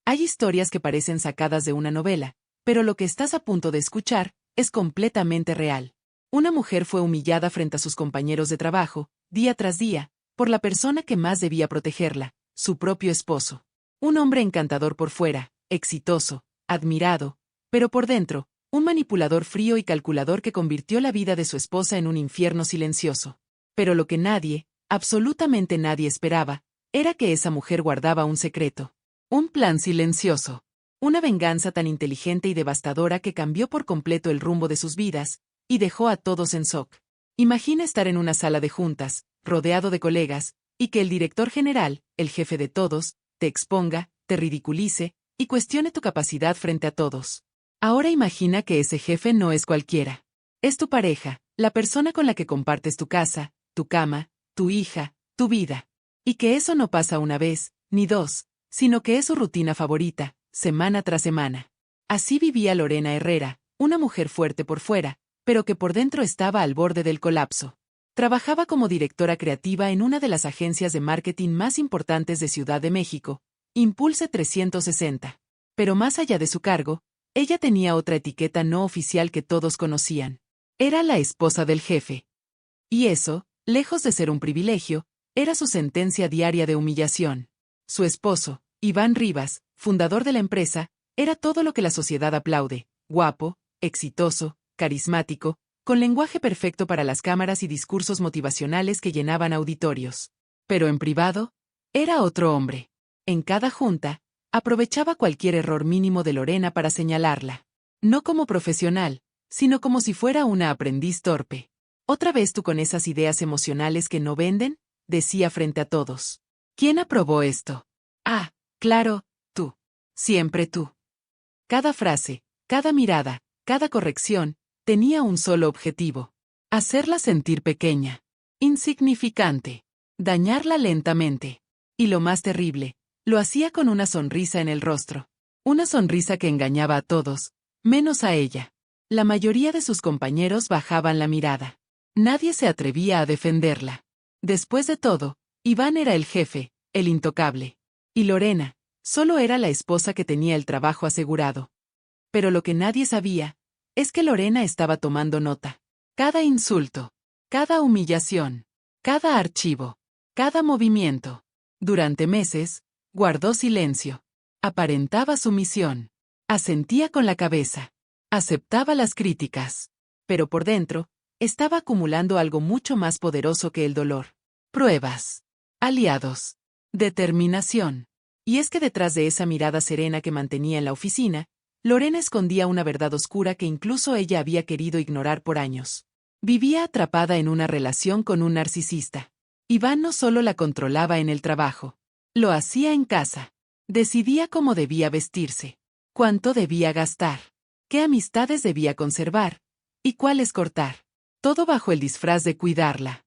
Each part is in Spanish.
Hay historias que parecen sacadas de una novela, pero lo que estás a punto de escuchar es completamente real. Una mujer fue humillada frente a sus compañeros de trabajo, día tras día, por la persona que más debía protegerla, su propio esposo. Un hombre encantador por fuera, exitoso, admirado, pero por dentro, un manipulador frío y calculador que convirtió la vida de su esposa en un infierno silencioso. Pero lo que nadie, absolutamente nadie esperaba, era que esa mujer guardaba un secreto. Un plan silencioso. Una venganza tan inteligente y devastadora que cambió por completo el rumbo de sus vidas, y dejó a todos en shock. Imagina estar en una sala de juntas, rodeado de colegas, y que el director general, el jefe de todos, te exponga, te ridiculice, y cuestione tu capacidad frente a todos. Ahora imagina que ese jefe no es cualquiera. Es tu pareja, la persona con la que compartes tu casa, tu cama, tu hija, tu vida. Y que eso no pasa una vez, ni dos, sino que es su rutina favorita, semana tras semana. Así vivía Lorena Herrera, una mujer fuerte por fuera, pero que por dentro estaba al borde del colapso. Trabajaba como directora creativa en una de las agencias de marketing más importantes de Ciudad de México, Impulse 360. Pero más allá de su cargo, ella tenía otra etiqueta no oficial que todos conocían. Era la esposa del jefe. Y eso, lejos de ser un privilegio, era su sentencia diaria de humillación. Su esposo, Iván Rivas, fundador de la empresa, era todo lo que la sociedad aplaude: guapo, exitoso, carismático, con lenguaje perfecto para las cámaras y discursos motivacionales que llenaban auditorios. Pero en privado, era otro hombre. En cada junta, aprovechaba cualquier error mínimo de Lorena para señalarla. No como profesional, sino como si fuera una aprendiz torpe. ¿Otra vez tú con esas ideas emocionales que no venden?, decía frente a todos. ¿Quién aprobó esto? Ah, claro, tú. Siempre tú. Cada frase, cada mirada, cada corrección, tenía un solo objetivo: hacerla sentir pequeña, insignificante, dañarla lentamente. Y lo más terrible, lo hacía con una sonrisa en el rostro. Una sonrisa que engañaba a todos, menos a ella. La mayoría de sus compañeros bajaban la mirada. Nadie se atrevía a defenderla. Después de todo, Iván era el jefe, el intocable. Y Lorena, solo era la esposa que tenía el trabajo asegurado. Pero lo que nadie sabía, es que Lorena estaba tomando nota. Cada insulto, cada humillación, cada archivo, cada movimiento. Durante meses, guardó silencio. Aparentaba sumisión. Asentía con la cabeza. Aceptaba las críticas. Pero por dentro, estaba acumulando algo mucho más poderoso que el dolor. Pruebas. Aliados. Determinación. Y es que detrás de esa mirada serena que mantenía en la oficina, Lorena escondía una verdad oscura que incluso ella había querido ignorar por años. Vivía atrapada en una relación con un narcisista. Iván no solo la controlaba en el trabajo, lo hacía en casa. Decidía cómo debía vestirse, cuánto debía gastar, qué amistades debía conservar y cuáles cortar. Todo bajo el disfraz de cuidarla.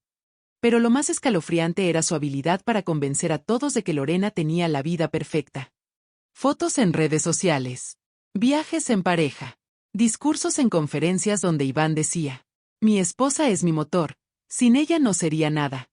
Pero lo más escalofriante era su habilidad para convencer a todos de que Lorena tenía la vida perfecta. Fotos en redes sociales. Viajes en pareja. Discursos en conferencias donde Iván decía: mi esposa es mi motor, sin ella no sería nada.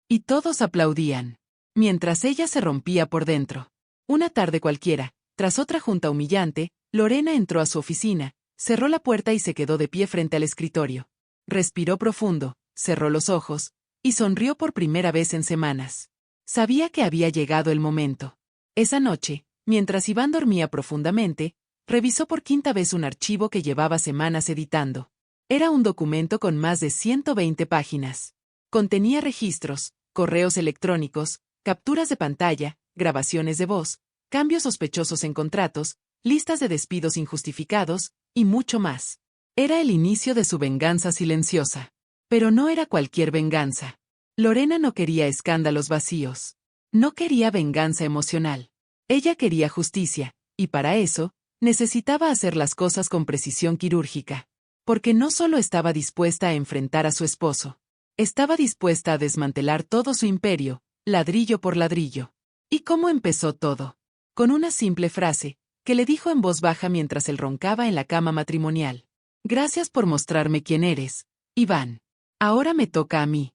Y todos aplaudían, mientras ella se rompía por dentro. Una tarde cualquiera, tras otra junta humillante, Lorena entró a su oficina, cerró la puerta y se quedó de pie frente al escritorio. Respiró profundo, cerró los ojos, y sonrió por primera vez en semanas. Sabía que había llegado el momento. Esa noche, mientras Iván dormía profundamente, revisó por quinta vez un archivo que llevaba semanas editando. Era un documento con más de 120 páginas. Contenía registros, correos electrónicos, capturas de pantalla, grabaciones de voz, cambios sospechosos en contratos, listas de despidos injustificados, y mucho más. Era el inicio de su venganza silenciosa. Pero no era cualquier venganza. Lorena no quería escándalos vacíos. No quería venganza emocional. Ella quería justicia, y para eso, necesitaba hacer las cosas con precisión quirúrgica. Porque no solo estaba dispuesta a enfrentar a su esposo. Estaba dispuesta a desmantelar todo su imperio, ladrillo por ladrillo. ¿Y cómo empezó todo? Con una simple frase, que le dijo en voz baja mientras él roncaba en la cama matrimonial. Gracias por mostrarme quién eres, Iván. Ahora me toca a mí.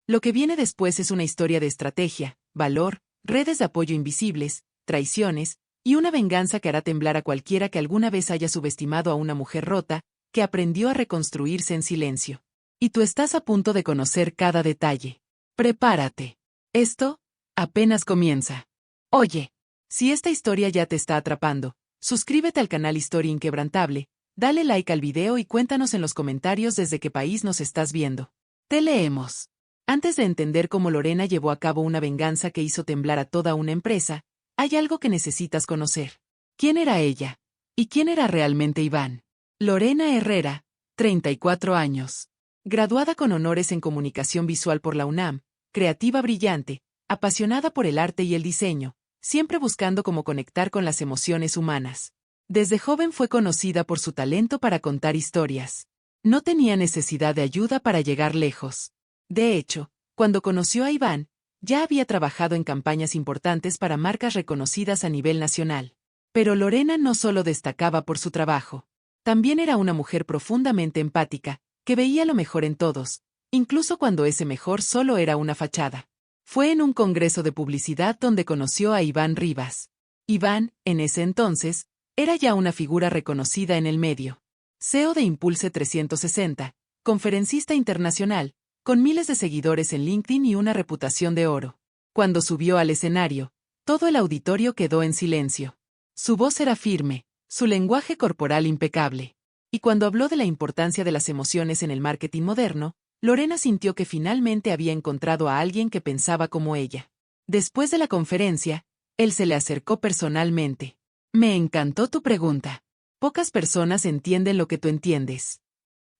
Lo que viene después es una historia de estrategia, valor, redes de apoyo invisibles, traiciones, Y una venganza que hará temblar a cualquiera que alguna vez haya subestimado a una mujer rota, que aprendió a reconstruirse en silencio. Y tú estás a punto de conocer cada detalle. Prepárate. Esto apenas comienza. Oye, si esta historia ya te está atrapando, suscríbete al canal Historia Inquebrantable, dale like al video y cuéntanos en los comentarios desde qué país nos estás viendo. Te leemos. Antes de entender cómo Lorena llevó a cabo una venganza que hizo temblar a toda una empresa, hay algo que necesitas conocer. ¿Quién era ella? ¿Y quién era realmente Iván? Lorena Herrera, 34 años. Graduada con honores en comunicación visual por la UNAM, creativa brillante, apasionada por el arte y el diseño, siempre buscando cómo conectar con las emociones humanas. Desde joven fue conocida por su talento para contar historias. No tenía necesidad de ayuda para llegar lejos. De hecho, cuando conoció a Iván, ya había trabajado en campañas importantes para marcas reconocidas a nivel nacional. Pero Lorena no solo destacaba por su trabajo. También era una mujer profundamente empática, que veía lo mejor en todos, incluso cuando ese mejor solo era una fachada. Fue en un congreso de publicidad donde conoció a Iván Rivas. Iván, en ese entonces, era ya una figura reconocida en el medio. CEO de Impulse 360, conferencista internacional, con miles de seguidores en LinkedIn y una reputación de oro. Cuando subió al escenario, todo el auditorio quedó en silencio. Su voz era firme, su lenguaje corporal impecable. Y cuando habló de la importancia de las emociones en el marketing moderno, Lorena sintió que finalmente había encontrado a alguien que pensaba como ella. Después de la conferencia, él se le acercó personalmente. Me encantó tu pregunta. Pocas personas entienden lo que tú entiendes.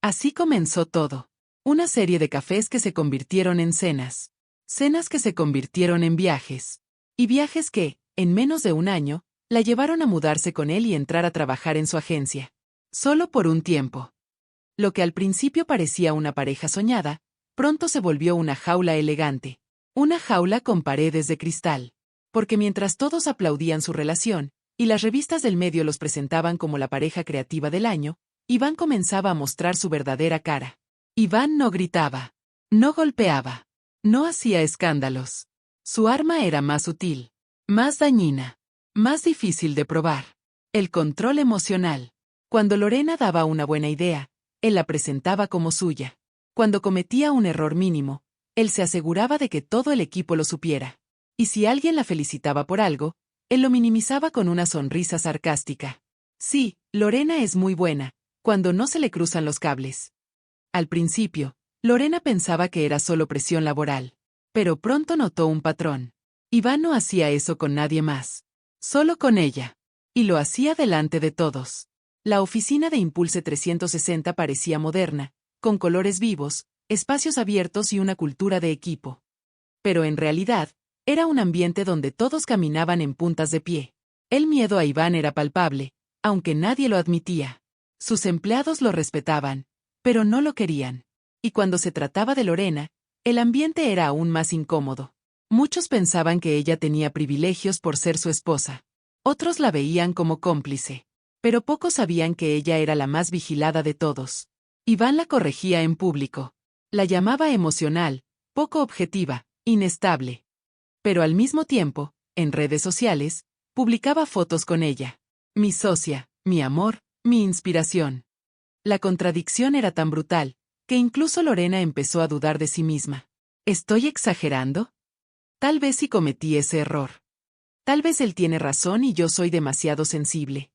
Así comenzó todo. Una serie de cafés que se convirtieron en cenas. Cenas que se convirtieron en viajes. Y viajes que, en menos de un año, la llevaron a mudarse con él y entrar a trabajar en su agencia. Solo por un tiempo. Lo que al principio parecía una pareja soñada, pronto se volvió una jaula elegante. Una jaula con paredes de cristal. Porque mientras todos aplaudían su relación, y las revistas del medio los presentaban como la pareja creativa del año, Iván comenzaba a mostrar su verdadera cara. Iván no gritaba. No golpeaba. No hacía escándalos. Su arma era más sutil. Más dañina. Más difícil de probar. El control emocional. Cuando Lorena daba una buena idea, él la presentaba como suya. Cuando cometía un error mínimo, él se aseguraba de que todo el equipo lo supiera. Y si alguien la felicitaba por algo, él lo minimizaba con una sonrisa sarcástica. Sí, Lorena es muy buena, cuando no se le cruzan los cables. Al principio, Lorena pensaba que era solo presión laboral. Pero pronto notó un patrón. Iván no hacía eso con nadie más. Solo con ella. Y lo hacía delante de todos. La oficina de Impulse 360 parecía moderna, con colores vivos, espacios abiertos y una cultura de equipo. Pero en realidad, era un ambiente donde todos caminaban en puntas de pie. El miedo a Iván era palpable, aunque nadie lo admitía. Sus empleados lo respetaban, pero no lo querían. Y cuando se trataba de Lorena, el ambiente era aún más incómodo. Muchos pensaban que ella tenía privilegios por ser su esposa. Otros la veían como cómplice. Pero pocos sabían que ella era la más vigilada de todos. Iván la corregía en público. La llamaba emocional, poco objetiva, inestable. Pero al mismo tiempo, en redes sociales, publicaba fotos con ella. Mi socia, mi amor, mi inspiración. La contradicción era tan brutal, que incluso Lorena empezó a dudar de sí misma. ¿Estoy exagerando? Tal vez sí cometí ese error. Tal vez él tiene razón y yo soy demasiado sensible.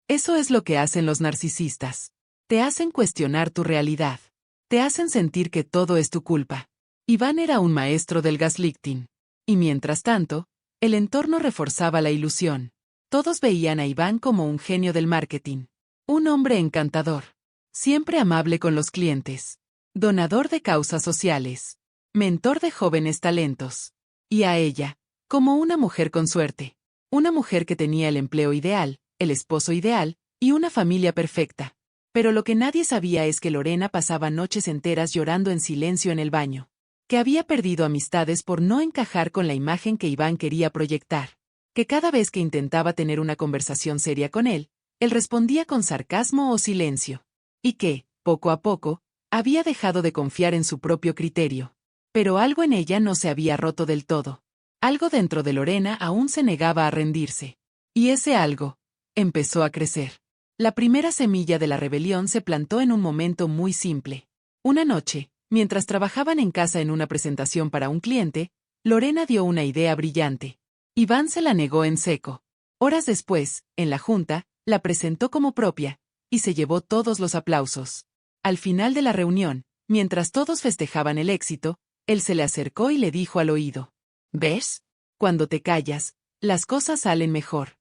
Eso es lo que hacen los narcisistas. Te hacen cuestionar tu realidad. Te hacen sentir que todo es tu culpa. Iván era un maestro del gaslighting. Y mientras tanto, el entorno reforzaba la ilusión. Todos veían a Iván como un genio del marketing. Un hombre encantador. Siempre amable con los clientes. Donador de causas sociales. Mentor de jóvenes talentos. Y a ella, como una mujer con suerte. Una mujer que tenía el empleo ideal, el esposo ideal, y una familia perfecta. Pero lo que nadie sabía es que Lorena pasaba noches enteras llorando en silencio en el baño. Que había perdido amistades por no encajar con la imagen que Iván quería proyectar. Que cada vez que intentaba tener una conversación seria con él, él respondía con sarcasmo o silencio. Y que, poco a poco, había dejado de confiar en su propio criterio. Pero algo en ella no se había roto del todo. Algo dentro de Lorena aún se negaba a rendirse. Y ese algo empezó a crecer. La primera semilla de la rebelión se plantó en un momento muy simple. Una noche, mientras trabajaban en casa en una presentación para un cliente, Lorena dio una idea brillante. Iván se la negó en seco. Horas después, en la junta, la presentó como propia, y se llevó todos los aplausos. Al final de la reunión, mientras todos festejaban el éxito, él se le acercó y le dijo al oído: ¿Ves? Cuando te callas, las cosas salen mejor.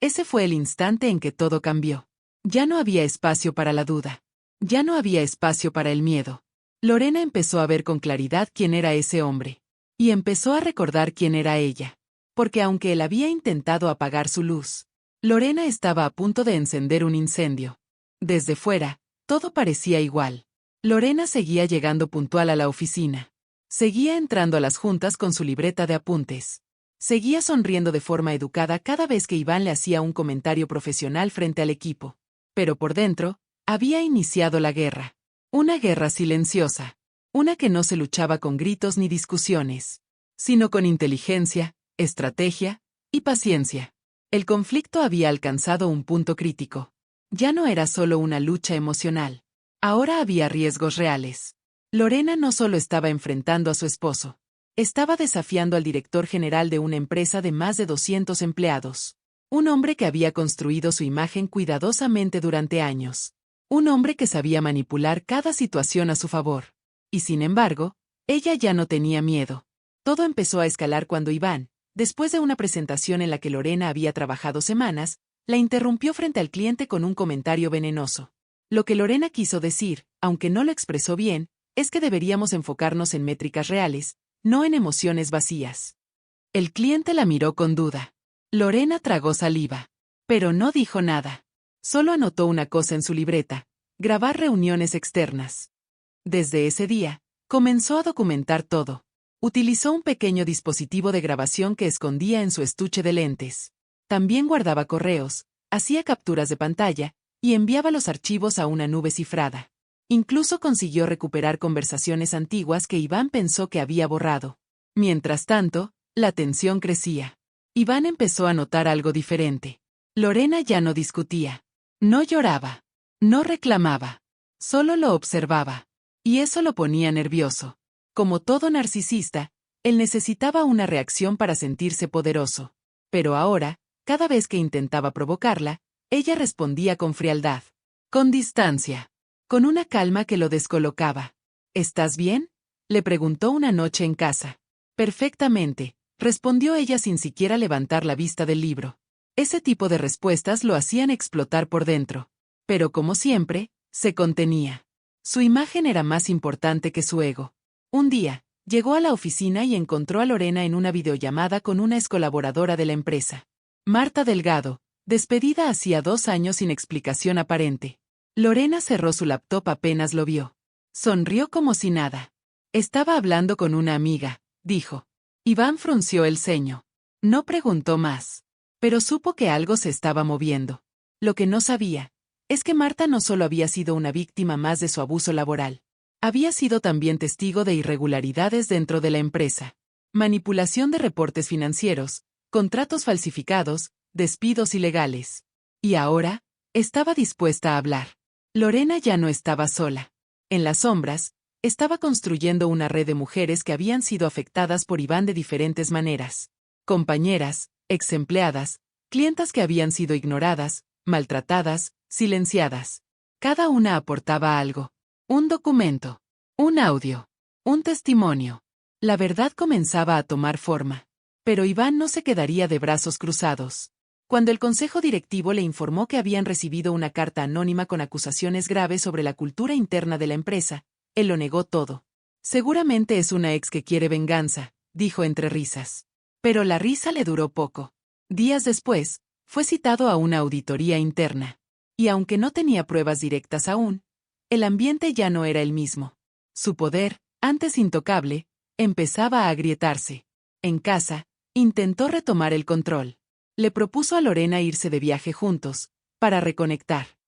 Ese fue el instante en que todo cambió. Ya no había espacio para la duda. Ya no había espacio para el miedo. Lorena empezó a ver con claridad quién era ese hombre. Y empezó a recordar quién era ella. Porque aunque él había intentado apagar su luz, Lorena estaba a punto de encender un incendio. Desde fuera, todo parecía igual. Lorena seguía llegando puntual a la oficina. Seguía entrando a las juntas con su libreta de apuntes. Seguía sonriendo de forma educada cada vez que Iván le hacía un comentario profesional frente al equipo. Pero por dentro, había iniciado la guerra. Una guerra silenciosa. Una que no se luchaba con gritos ni discusiones, sino con inteligencia, estrategia y paciencia. El conflicto había alcanzado un punto crítico. Ya no era solo una lucha emocional. Ahora había riesgos reales. Lorena no solo estaba enfrentando a su esposo. Estaba desafiando al director general de una empresa de más de 200 empleados. Un hombre que había construido su imagen cuidadosamente durante años. Un hombre que sabía manipular cada situación a su favor. Y sin embargo, ella ya no tenía miedo. Todo empezó a escalar cuando Iván, después de una presentación en la que Lorena había trabajado semanas, la interrumpió frente al cliente con un comentario venenoso. Lo que Lorena quiso decir, aunque no lo expresó bien, es que deberíamos enfocarnos en métricas reales, no en emociones vacías. El cliente la miró con duda. Lorena tragó saliva. Pero no dijo nada. Solo anotó una cosa en su libreta: grabar reuniones externas. Desde ese día, comenzó a documentar todo. Utilizó un pequeño dispositivo de grabación que escondía en su estuche de lentes. También guardaba correos, hacía capturas de pantalla, y enviaba los archivos a una nube cifrada. Incluso consiguió recuperar conversaciones antiguas que Iván pensó que había borrado. Mientras tanto, la tensión crecía. Iván empezó a notar algo diferente. Lorena ya no discutía. No lloraba. No reclamaba. Solo lo observaba. Y eso lo ponía nervioso. Como todo narcisista, él necesitaba una reacción para sentirse poderoso. Pero ahora, cada vez que intentaba provocarla, ella respondía con frialdad. Con distancia. Con una calma que lo descolocaba. ¿Estás bien?, le preguntó una noche en casa. Perfectamente, respondió ella sin siquiera levantar la vista del libro. Ese tipo de respuestas lo hacían explotar por dentro. Pero como siempre, se contenía. Su imagen era más importante que su ego. Un día, llegó a la oficina y encontró a Lorena en una videollamada con una excolaboradora de la empresa. Marta Delgado, despedida hacía 2 años sin explicación aparente. Lorena cerró su laptop apenas lo vio. Sonrió como si nada. Estaba hablando con una amiga, dijo. Iván frunció el ceño. No preguntó más. Pero supo que algo se estaba moviendo. Lo que no sabía es que Marta no solo había sido una víctima más de su abuso laboral. Había sido también testigo de irregularidades dentro de la empresa. Manipulación de reportes financieros, contratos falsificados, despidos ilegales. Y ahora, estaba dispuesta a hablar. Lorena ya no estaba sola. En las sombras, estaba construyendo una red de mujeres que habían sido afectadas por Iván de diferentes maneras. Compañeras, exempleadas, clientas que habían sido ignoradas, maltratadas, silenciadas. Cada una aportaba algo. Un documento, un audio, un testimonio. La verdad comenzaba a tomar forma. Pero Iván no se quedaría de brazos cruzados. Cuando el consejo directivo le informó que habían recibido una carta anónima con acusaciones graves sobre la cultura interna de la empresa, él lo negó todo. Seguramente es una ex que quiere venganza, dijo entre risas. Pero la risa le duró poco. Días después, fue citado a una auditoría interna. Y aunque no tenía pruebas directas aún, el ambiente ya no era el mismo. Su poder, antes intocable, empezaba a agrietarse. En casa, intentó retomar el control. Le propuso a Lorena irse de viaje juntos, para reconectar.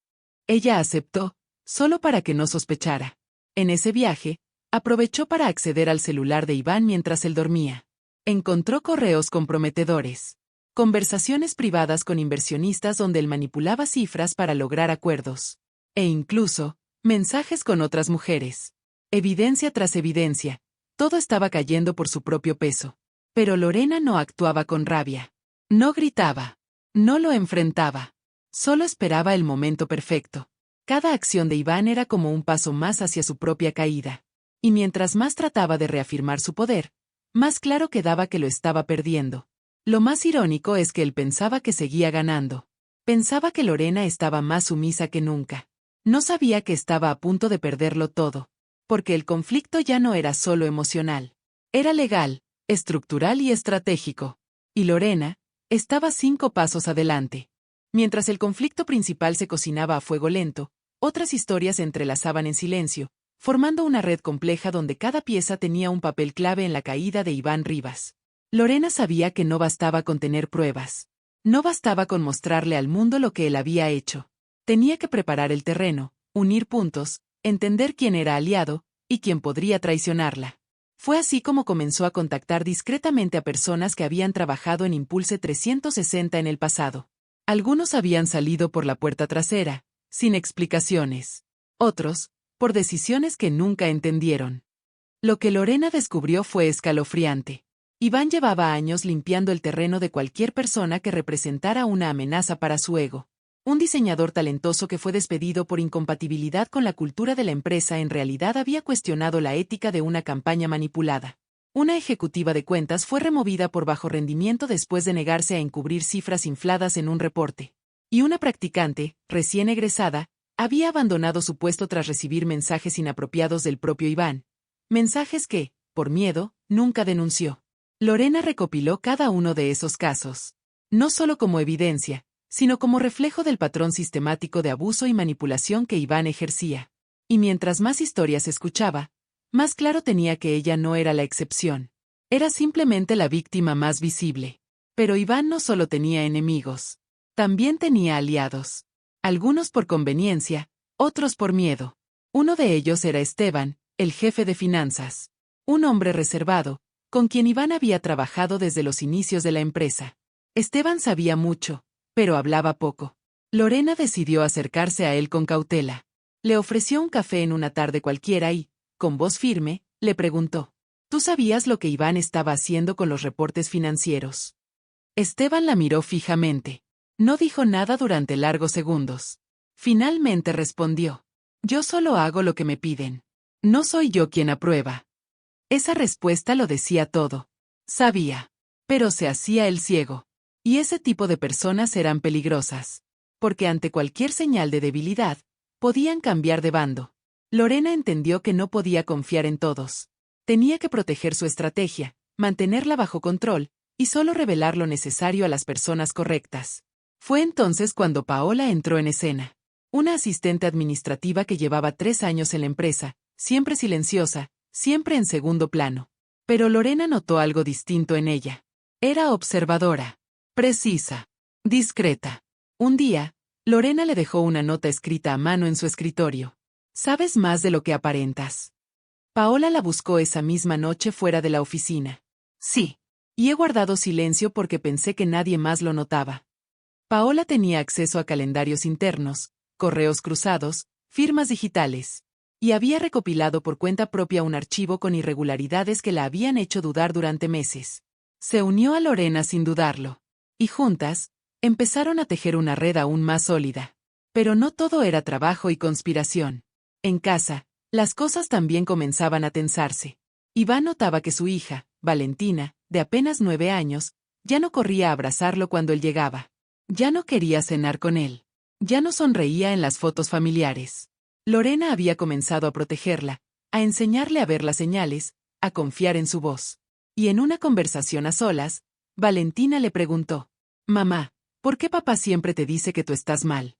Ella aceptó, solo para que no sospechara. En ese viaje, aprovechó para acceder al celular de Iván mientras él dormía. Encontró correos comprometedores. conversaciones privadas con inversionistas donde él manipulaba cifras para lograr acuerdos. E incluso, mensajes con otras mujeres. Evidencia tras evidencia, todo estaba cayendo por su propio peso. Pero Lorena no actuaba con rabia. No gritaba. No lo enfrentaba. Solo esperaba el momento perfecto. Cada acción de Iván era como un paso más hacia su propia caída. Y mientras más trataba de reafirmar su poder, más claro quedaba que lo estaba perdiendo. Lo más irónico es que él pensaba que seguía ganando. Pensaba que Lorena estaba más sumisa que nunca. No sabía que estaba a punto de perderlo todo. Porque el conflicto ya no era solo emocional. Era legal, estructural y estratégico. Y Lorena estaba 5 pasos adelante. Mientras el conflicto principal se cocinaba a fuego lento, otras historias se entrelazaban en silencio, formando una red compleja donde cada pieza tenía un papel clave en la caída de Iván Rivas. Lorena sabía que no bastaba con tener pruebas. No bastaba con mostrarle al mundo lo que él había hecho. Tenía que preparar el terreno, unir puntos, entender quién era aliado y quién podría traicionarla. Fue así como comenzó a contactar discretamente a personas que habían trabajado en Impulse 360 en el pasado. Algunos habían salido por la puerta trasera, sin explicaciones. Otros, por decisiones que nunca entendieron. Lo que Lorena descubrió fue escalofriante. Iván llevaba años limpiando el terreno de cualquier persona que representara una amenaza para su ego. Un diseñador talentoso que fue despedido por incompatibilidad con la cultura de la empresa en realidad había cuestionado la ética de una campaña manipulada. Una ejecutiva de cuentas fue removida por bajo rendimiento después de negarse a encubrir cifras infladas en un reporte. Y una practicante, recién egresada, había abandonado su puesto tras recibir mensajes inapropiados del propio Iván. Mensajes que, por miedo, nunca denunció. Lorena recopiló cada uno de esos casos. No solo como evidencia, sino como reflejo del patrón sistemático de abuso y manipulación que Iván ejercía. Y mientras más historias escuchaba, más claro tenía que ella no era la excepción. Era simplemente la víctima más visible. Pero Iván no solo tenía enemigos. También tenía aliados. Algunos por conveniencia, otros por miedo. Uno de ellos era Esteban, el jefe de finanzas. Un hombre reservado, con quien Iván había trabajado desde los inicios de la empresa. Esteban sabía mucho, pero hablaba poco. Lorena decidió acercarse a él con cautela. Le ofreció un café en una tarde cualquiera y, con voz firme, le preguntó: ¿Tú sabías lo que Iván estaba haciendo con los reportes financieros? Esteban la miró fijamente. No dijo nada durante largos segundos. Finalmente respondió: Yo solo hago lo que me piden. No soy yo quien aprueba. Esa respuesta lo decía todo. Sabía. Pero se hacía el ciego. Y ese tipo de personas eran peligrosas. Porque ante cualquier señal de debilidad, podían cambiar de bando. Lorena entendió que no podía confiar en todos. Tenía que proteger su estrategia, mantenerla bajo control, y solo revelar lo necesario a las personas correctas. Fue entonces cuando Paola entró en escena. Una asistente administrativa que llevaba 3 años en la empresa, siempre silenciosa, siempre en segundo plano. Pero Lorena notó algo distinto en ella. Era observadora. Precisa. Discreta. Un día, Lorena le dejó una nota escrita a mano en su escritorio. ¿Sabes más de lo que aparentas? Paola la buscó esa misma noche fuera de la oficina. Sí. Y he guardado silencio porque pensé que nadie más lo notaba. Paola tenía acceso a calendarios internos, correos cruzados, firmas digitales. Y había recopilado por cuenta propia un archivo con irregularidades que la habían hecho dudar durante meses. Se unió a Lorena sin dudarlo. Y juntas, empezaron a tejer una red aún más sólida. Pero no todo era trabajo y conspiración. En casa, las cosas también comenzaban a tensarse. Iván notaba que su hija, Valentina, de apenas 9 años, ya no corría a abrazarlo cuando él llegaba. Ya no quería cenar con él. Ya no sonreía en las fotos familiares. Lorena había comenzado a protegerla, a enseñarle a ver las señales, a confiar en su voz. Y en una conversación a solas, Valentina le preguntó: Mamá, ¿por qué papá siempre te dice que tú estás mal?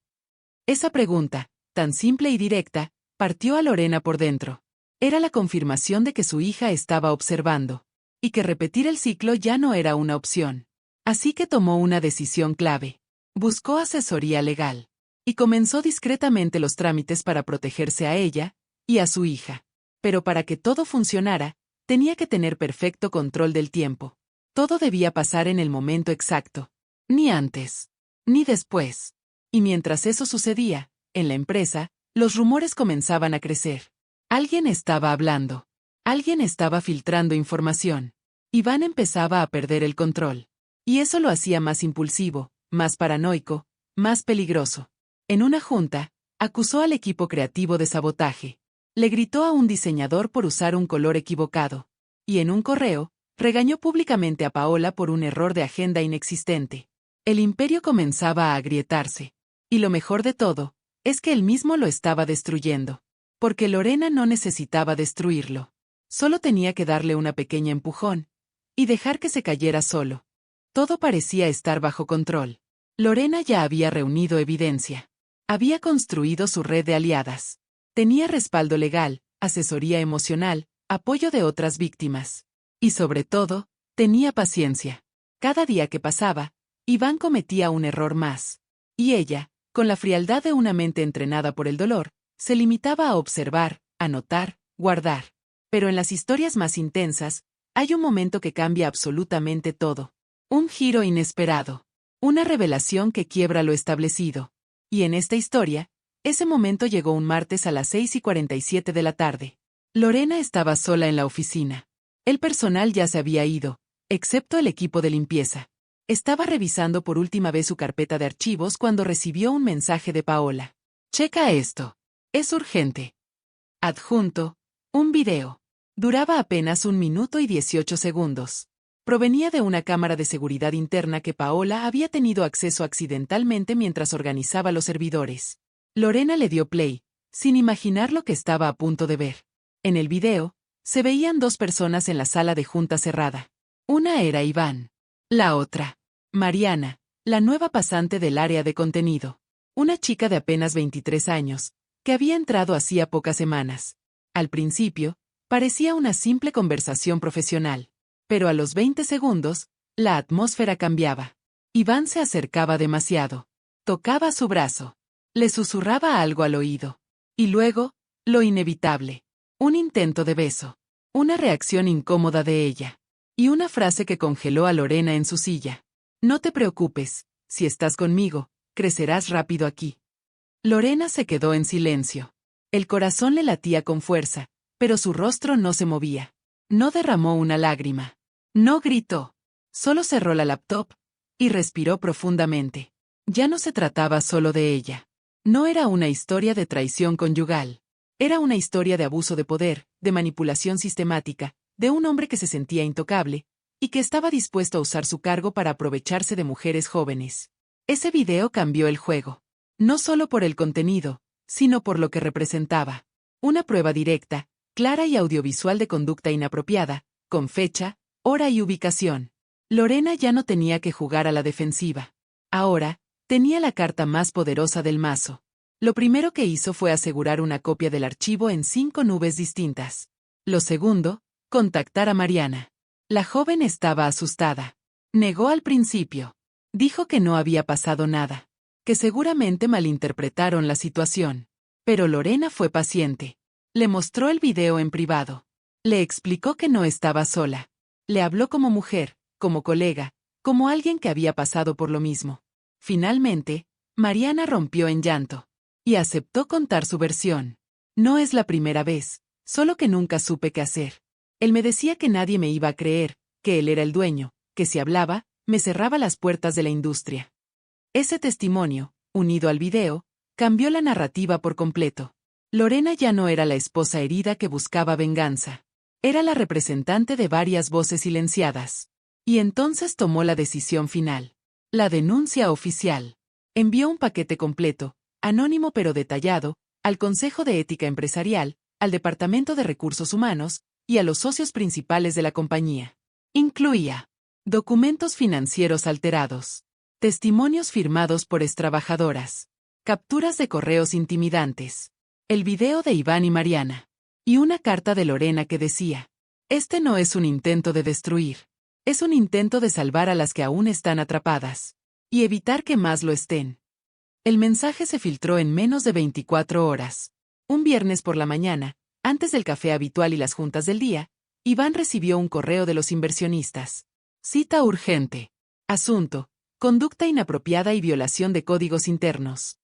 Esa pregunta, tan simple y directa, partió a Lorena por dentro. Era la confirmación de que su hija estaba observando, y que repetir el ciclo ya no era una opción. Así que tomó una decisión clave. Buscó asesoría legal. Y comenzó discretamente los trámites para protegerse a ella y a su hija. Pero para que todo funcionara, tenía que tener perfecto control del tiempo. Todo debía pasar en el momento exacto. Ni antes. Ni después. Y mientras eso sucedía, en la empresa, los rumores comenzaban a crecer. Alguien estaba hablando. Alguien estaba filtrando información. Iván empezaba a perder el control. Y eso lo hacía más impulsivo, más paranoico, más peligroso. En una junta, acusó al equipo creativo de sabotaje. Le gritó a un diseñador por usar un color equivocado. Y en un correo, regañó públicamente a Paola por un error de agenda inexistente. El imperio comenzaba a agrietarse. Y lo mejor de todo, es que él mismo lo estaba destruyendo. Porque Lorena no necesitaba destruirlo. Solo tenía que darle una pequeña empujón. Y dejar que se cayera solo. Todo parecía estar bajo control. Lorena ya había reunido evidencia. Había construido su red de aliadas. Tenía respaldo legal, asesoría emocional, apoyo de otras víctimas. Y sobre todo, tenía paciencia. Cada día que pasaba, Iván cometía un error más. Y ella, con la frialdad de una mente entrenada por el dolor, se limitaba a observar, anotar, guardar. Pero en las historias más intensas, hay un momento que cambia absolutamente todo. Un giro inesperado. Una revelación que quiebra lo establecido. Y en esta historia, ese momento llegó un martes a las 6:47 de la tarde. Lorena estaba sola en la oficina. El personal ya se había ido, excepto el equipo de limpieza. Estaba revisando por última vez su carpeta de archivos cuando recibió un mensaje de Paola. Checa esto. Es urgente. Adjunto. Un video. Duraba apenas 1 minuto y 18 segundos. Provenía de una cámara de seguridad interna que Paola había tenido acceso accidentalmente mientras organizaba los servidores. Lorena le dio play, sin imaginar lo que estaba a punto de ver. En el video, se veían 2 personas en la sala de junta cerrada. Una era Iván. La otra, Mariana, la nueva pasante del área de contenido. Una chica de apenas 23 años, que había entrado hacía pocas semanas. Al principio, parecía una simple conversación profesional. Pero a los 20 segundos, la atmósfera cambiaba. Iván se acercaba demasiado. Tocaba su brazo. Le susurraba algo al oído. Y luego, lo inevitable. Un intento de beso. Una reacción incómoda de ella. Y una frase que congeló a Lorena en su silla. No te preocupes, si estás conmigo, crecerás rápido aquí. Lorena se quedó en silencio. El corazón le latía con fuerza, pero su rostro no se movía. No derramó una lágrima. No gritó. Solo cerró la laptop y respiró profundamente. Ya no se trataba solo de ella. No era una historia de traición conyugal. Era una historia de abuso de poder, de manipulación sistemática, de un hombre que se sentía intocable y que estaba dispuesto a usar su cargo para aprovecharse de mujeres jóvenes. Ese video cambió el juego. No solo por el contenido, sino por lo que representaba. Una prueba directa, clara y audiovisual de conducta inapropiada, con fecha, hora y ubicación. Lorena ya no tenía que jugar a la defensiva. Ahora, tenía la carta más poderosa del mazo. Lo primero que hizo fue asegurar una copia del archivo en 5 nubes distintas. Lo segundo, contactar a Mariana. La joven estaba asustada. Negó al principio. Dijo que no había pasado nada. Que seguramente malinterpretaron la situación. Pero Lorena fue paciente. Le mostró el video en privado. Le explicó que no estaba sola. Le habló como mujer, como colega, como alguien que había pasado por lo mismo. Finalmente, Mariana rompió en llanto. Y aceptó contar su versión. No es la primera vez, solo que nunca supe qué hacer. Él me decía que nadie me iba a creer, que él era el dueño, que si hablaba, me cerraba las puertas de la industria. Ese testimonio, unido al video, cambió la narrativa por completo. Lorena ya no era la esposa herida que buscaba venganza. Era la representante de varias voces silenciadas. Y entonces tomó la decisión final. La denuncia oficial. Envió un paquete completo, anónimo pero detallado, al Consejo de Ética Empresarial, al Departamento de Recursos Humanos y a los socios principales de la compañía. Incluía documentos financieros alterados, testimonios firmados por extrabajadoras, capturas de correos intimidantes, el video de Iván y Mariana, y una carta de Lorena que decía: este no es un intento de destruir, es un intento de salvar a las que aún están atrapadas, y evitar que más lo estén. El mensaje se filtró en menos de 24 horas. Un viernes por la mañana, antes del café habitual y las juntas del día, Iván recibió un correo de los inversionistas. Cita urgente. Asunto: conducta inapropiada y violación de códigos internos.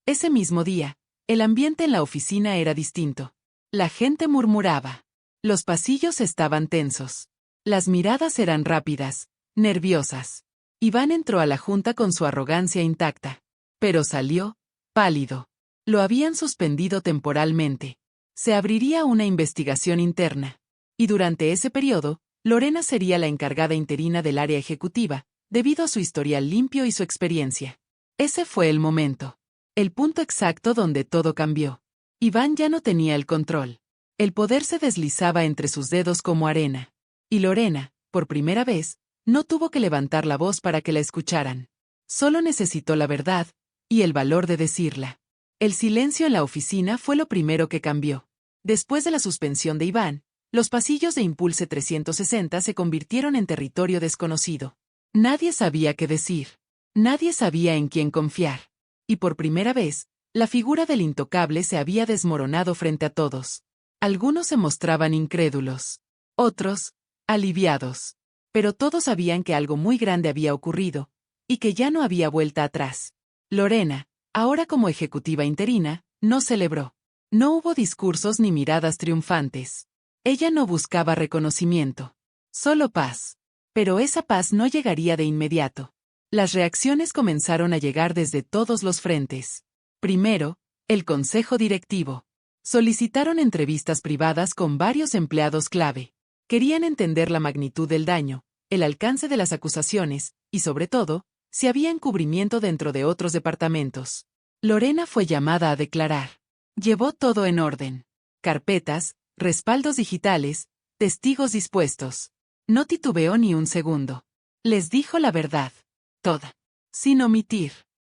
Ese mismo día, el ambiente en la oficina era distinto. La gente murmuraba. Los pasillos estaban tensos. Las miradas eran rápidas, nerviosas. Iván entró a la junta con su arrogancia intacta. Pero salió, pálido. Lo habían suspendido temporalmente. Se abriría una investigación interna. Y durante ese periodo, Lorena sería la encargada interina del área ejecutiva, debido a su historial limpio y su experiencia. Ese fue el momento. El punto exacto donde todo cambió. Iván ya no tenía el control. El poder se deslizaba entre sus dedos como arena. Y Lorena, por primera vez, no tuvo que levantar la voz para que la escucharan. Solo necesitó la verdad, y el valor de decirla. El silencio en la oficina fue lo primero que cambió. Después de la suspensión de Iván, los pasillos de Impulse 360 se convirtieron en territorio desconocido. Nadie sabía qué decir. Nadie sabía en quién confiar. Y por primera vez, la figura del intocable se había desmoronado frente a todos. Algunos se mostraban incrédulos. Otros, aliviados. Pero todos sabían que algo muy grande había ocurrido, y que ya no había vuelta atrás. Lorena, ahora como ejecutiva interina, no celebró. No hubo discursos ni miradas triunfantes. Ella no buscaba reconocimiento. Solo paz. Pero esa paz no llegaría de inmediato. Las reacciones comenzaron a llegar desde todos los frentes. Primero, el consejo directivo. Solicitaron entrevistas privadas con varios empleados clave. Querían entender la magnitud del daño, el alcance de las acusaciones, y sobre todo, si había encubrimiento dentro de otros departamentos. Lorena fue llamada a declarar. Llevó todo en orden. Carpetas, respaldos digitales, testigos dispuestos. No titubeó ni un segundo. Les dijo la verdad. Toda. Sin omitir.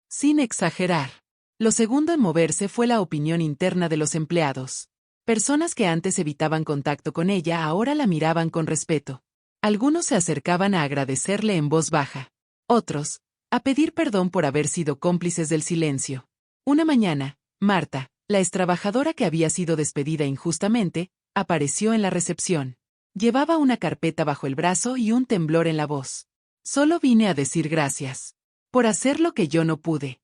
Sin exagerar. Lo segundo en moverse fue la opinión interna de los empleados. Personas que antes evitaban contacto con ella ahora la miraban con respeto. Algunos se acercaban a agradecerle en voz baja. Otros, a pedir perdón por haber sido cómplices del silencio. Una mañana, Marta, la extrabajadora que había sido despedida injustamente, apareció en la recepción. Llevaba una carpeta bajo el brazo y un temblor en la voz. Solo vine a decir gracias. Por hacer lo que yo no pude.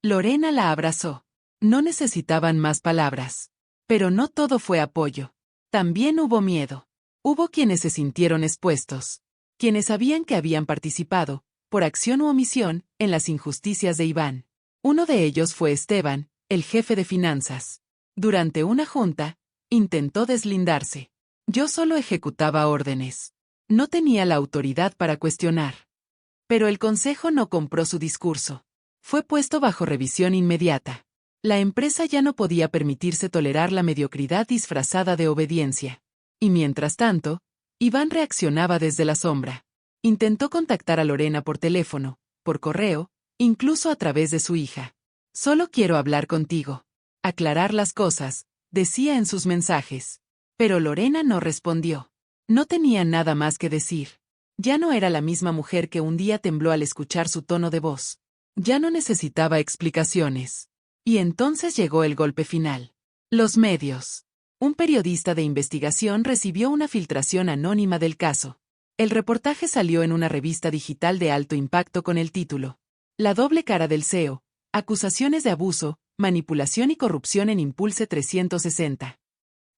Lorena la abrazó. No necesitaban más palabras. Pero no todo fue apoyo. También hubo miedo. Hubo quienes se sintieron expuestos. Quienes sabían que habían participado, por acción u omisión, en las injusticias de Iván. Uno de ellos fue Esteban, el jefe de finanzas. Durante una junta, intentó deslindarse. Yo solo ejecutaba órdenes. No tenía la autoridad para cuestionar. Pero el consejo no compró su discurso. Fue puesto bajo revisión inmediata. La empresa ya no podía permitirse tolerar la mediocridad disfrazada de obediencia. Y mientras tanto, Iván reaccionaba desde la sombra. Intentó contactar a Lorena por teléfono, por correo, incluso a través de su hija. Solo quiero hablar contigo. Aclarar las cosas, decía en sus mensajes. Pero Lorena no respondió. No tenía nada más que decir. Ya no era la misma mujer que un día tembló al escuchar su tono de voz. Ya no necesitaba explicaciones. Y entonces llegó el golpe final. Los medios. Un periodista de investigación recibió una filtración anónima del caso. El reportaje salió en una revista digital de alto impacto con el título: La doble cara del CEO, acusaciones de abuso, manipulación y corrupción en Impulse 360.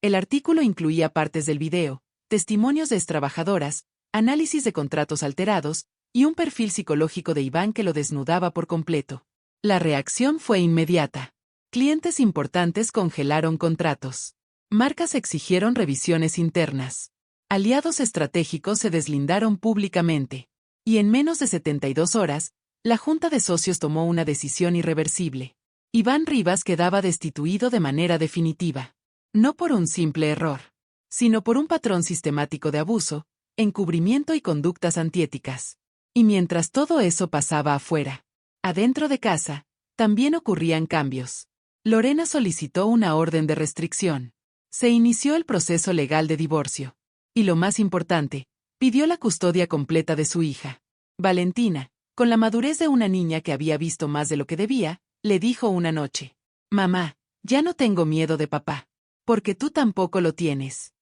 El artículo incluía partes del video, testimonios de extrabajadoras, análisis de contratos alterados, y un perfil psicológico de Iván que lo desnudaba por completo. La reacción fue inmediata. Clientes importantes congelaron contratos. Marcas exigieron revisiones internas. Aliados estratégicos se deslindaron públicamente. Y en menos de 72 horas, la Junta de Socios tomó una decisión irreversible. Iván Rivas quedaba destituido de manera definitiva. No por un simple error, sino por un patrón sistemático de abuso, encubrimiento y conductas antiéticas. Y mientras todo eso pasaba afuera, adentro de casa, también ocurrían cambios. Lorena solicitó una orden de restricción. Se inició el proceso legal de divorcio. Y lo más importante, pidió la custodia completa de su hija. Valentina, con la madurez de una niña que había visto más de lo que debía, le dijo una noche: «Mamá, ya no tengo miedo de papá. Porque tú tampoco lo tienes».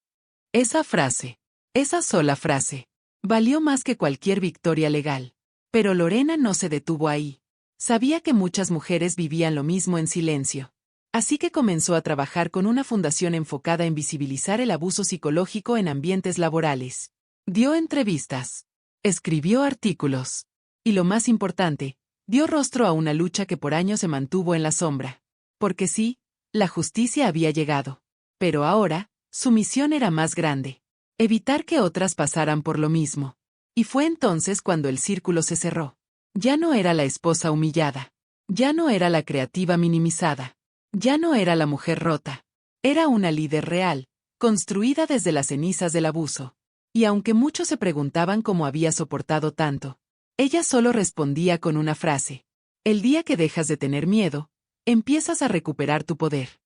Esa frase, esa sola frase, valió más que cualquier victoria legal. Pero Lorena no se detuvo ahí. Sabía que muchas mujeres vivían lo mismo en silencio. Así que comenzó a trabajar con una fundación enfocada en visibilizar el abuso psicológico en ambientes laborales. Dio entrevistas. Escribió artículos. Y lo más importante, dio rostro a una lucha que por años se mantuvo en la sombra. Porque sí, la justicia había llegado. Pero ahora, su misión era más grande. Evitar que otras pasaran por lo mismo. Y fue entonces cuando el círculo se cerró. Ya no era la esposa humillada. Ya no era la creativa minimizada. Ya no era la mujer rota. Era una líder real, construida desde las cenizas del abuso. Y aunque muchos se preguntaban cómo había soportado tanto, ella solo respondía con una frase. El día que dejas de tener miedo, empiezas a recuperar tu poder.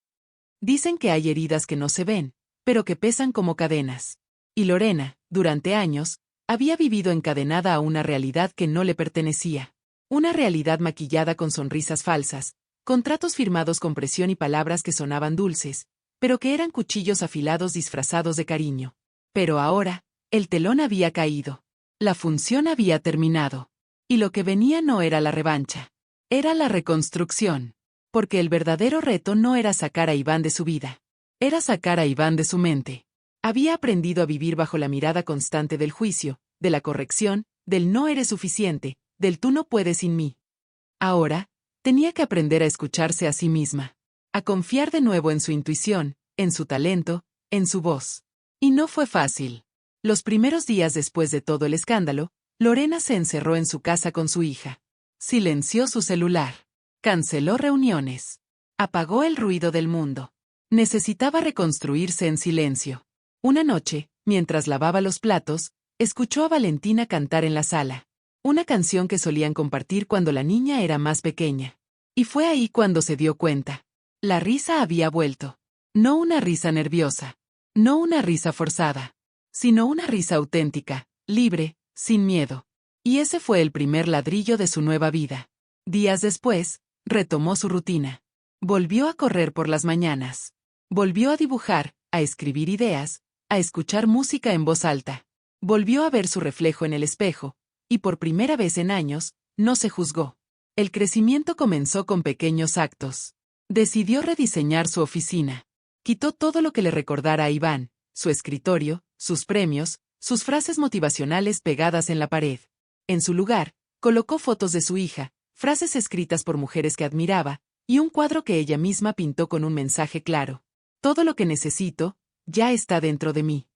Dicen que hay heridas que no se ven, pero que pesan como cadenas. Y Lorena, durante años, había vivido encadenada a una realidad que no le pertenecía. Una realidad maquillada con sonrisas falsas, contratos firmados con presión y palabras que sonaban dulces, pero que eran cuchillos afilados disfrazados de cariño. Pero ahora, el telón había caído. La función había terminado. Y lo que venía no era la revancha. Era la reconstrucción. Porque el verdadero reto no era sacar a Iván de su vida. Era sacar a Iván de su mente. Había aprendido a vivir bajo la mirada constante del juicio, de la corrección, del no eres suficiente, del tú no puedes sin mí. Ahora, tenía que aprender a escucharse a sí misma. A confiar de nuevo en su intuición, en su talento, en su voz. Y no fue fácil. Los primeros días después de todo el escándalo, Lorena se encerró en su casa con su hija. Silenció su celular. Canceló reuniones. Apagó el ruido del mundo. Necesitaba reconstruirse en silencio. Una noche, mientras lavaba los platos, escuchó a Valentina cantar en la sala. Una canción que solían compartir cuando la niña era más pequeña. Y fue ahí cuando se dio cuenta. La risa había vuelto. No una risa nerviosa. No una risa forzada. Sino una risa auténtica, libre, sin miedo. Y ese fue el primer ladrillo de su nueva vida. Días después, retomó su rutina. Volvió a correr por las mañanas. Volvió a dibujar, a escribir ideas, a escuchar música en voz alta. Volvió a ver su reflejo en el espejo, y por primera vez en años, no se juzgó. El crecimiento comenzó con pequeños actos. Decidió rediseñar su oficina. Quitó todo lo que le recordara a Iván, su escritorio, sus premios, sus frases motivacionales pegadas en la pared. En su lugar, colocó fotos de su hija, frases escritas por mujeres que admiraba, y un cuadro que ella misma pintó con un mensaje claro. Todo lo que necesito, ya está dentro de mí.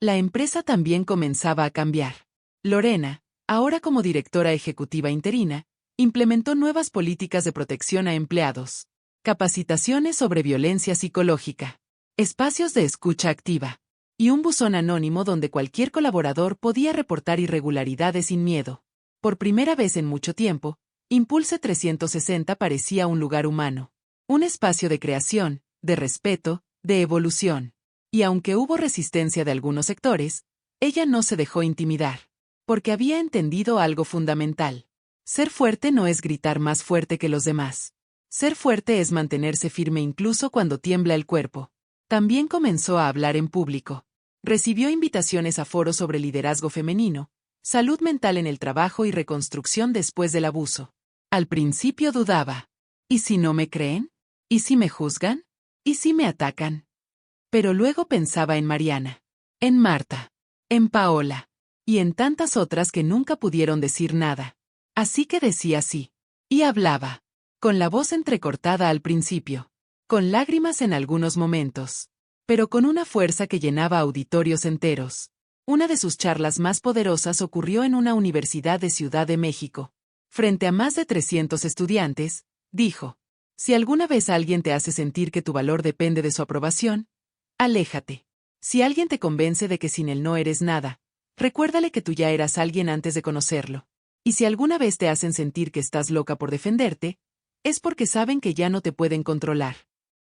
La empresa también comenzaba a cambiar. Lorena, ahora como directora ejecutiva interina, implementó nuevas políticas de protección a empleados. Capacitaciones sobre violencia psicológica. Espacios de escucha activa. Y un buzón anónimo donde cualquier colaborador podía reportar irregularidades sin miedo. Por primera vez en mucho tiempo, Impulse 360 parecía un lugar humano. Un espacio de creación, de respeto, de evolución. Y aunque hubo resistencia de algunos sectores, ella no se dejó intimidar. Porque había entendido algo fundamental. Ser fuerte no es gritar más fuerte que los demás. Ser fuerte es mantenerse firme incluso cuando tiembla el cuerpo. También comenzó a hablar en público. Recibió invitaciones a foros sobre liderazgo femenino, salud mental en el trabajo y reconstrucción después del abuso. Al principio dudaba. ¿Y si no me creen? ¿Y si me juzgan? ¿Y si me atacan? Pero luego pensaba en Mariana, en Marta, en Paola, y en tantas otras que nunca pudieron decir nada. Así que decía sí. Y hablaba, con la voz entrecortada al principio, con lágrimas en algunos momentos, pero con una fuerza que llenaba auditorios enteros. Una de sus charlas más poderosas ocurrió en una universidad de Ciudad de México. Frente a más de 300 estudiantes, dijo, si alguna vez alguien te hace sentir que tu valor depende de su aprobación, aléjate. Si alguien te convence de que sin él no eres nada, recuérdale que tú ya eras alguien antes de conocerlo. Y si alguna vez te hacen sentir que estás loca por defenderte, es porque saben que ya no te pueden controlar.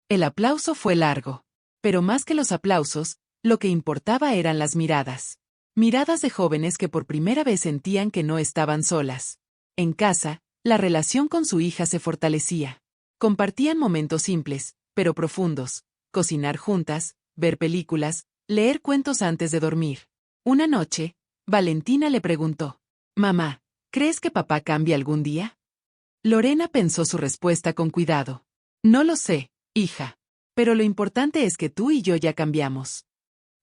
El aplauso fue largo. Pero más que los aplausos, lo que importaba eran las miradas. Miradas de jóvenes que por primera vez sentían que no estaban solas. En casa, la relación con su hija se fortalecía. Compartían momentos simples, pero profundos. Cocinar juntas, ver películas, leer cuentos antes de dormir. Una noche, Valentina le preguntó, «Mamá, ¿Crees que papá cambie algún día? Lorena pensó su respuesta con cuidado. No lo sé, hija. Pero lo importante es que tú y yo ya cambiamos.